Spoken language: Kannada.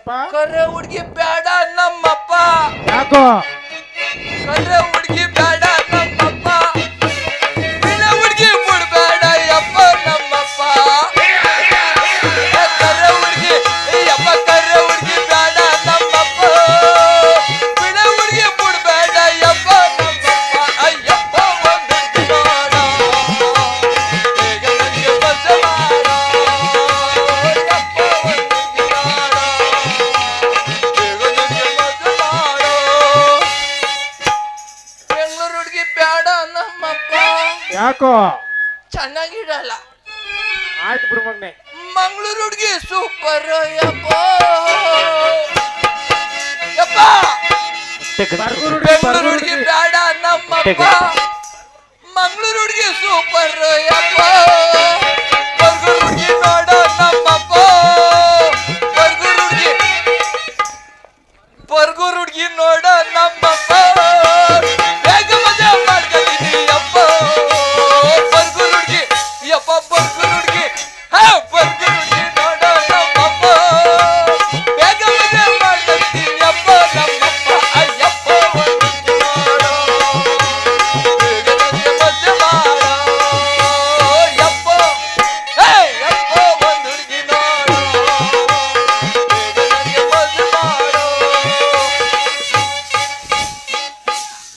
ಕರೆ ಹುಡುಗಿ ಬೇಡ ನಮ್ಮಪ್ಪ. ಯಾಕೋ ಕರೆ ಹುಡುಗಿ ಬೇಡ ನಮ್ಮಪ್ಪ. ಬಿಳ ಹುಡುಗಿ ಬಿಡ್ಬೇಡ ಯಪ್ಪ ನಮ್ಮಪ್ಪ. ಕರೆ ಹುಡುಗಿ ಯಪ್ಪ ಕರೆ ಹುಡುಗಿ ಬೇಡ ನಮ್ಮಪ್ಪ. ಬಿಳ ಹುಡುಗಿ ಬಿಡ್ಬೇಡ ಯಪ್ಪ ನಮ್ಮಪ್ಪ. ಅಯ್ಯಪ್ಪ ಒಂದು ನೋಡ ಬೇಗ ನನಗೆ ಬಸ ಮಾಡ. ಯಪ್ಪ ಒಂದು ನೋಡ ಬೇಗ ನನಗೆ ಬಸ ಮಾಡ. ಬೆಂಗಳೂರು ಹುಡುಗಿ ಬೇಡ ನಮ್ಮಪ್ಪ. ಯಾಕೋ ಚೆನ್ನಾಗಿಡಲ್ಲ. ಆಯ್ತು ಬಿಡು ಮಗ್ನೆ. ಮಂಗಳೂರು ಹುಡುಗಿ ಸೂಪರ್ ಯಪ್ಪ. ಯಪ್ಪ ಬೆಂಗಳೂರು ಹುಡುಗಿ ಬೇಡ ನಮ್ಮಪ್ಪ. ಮಂಗಳೂರು ಹುಡುಗಿ ಸೂಪರ್ ಯಪ್ಪ.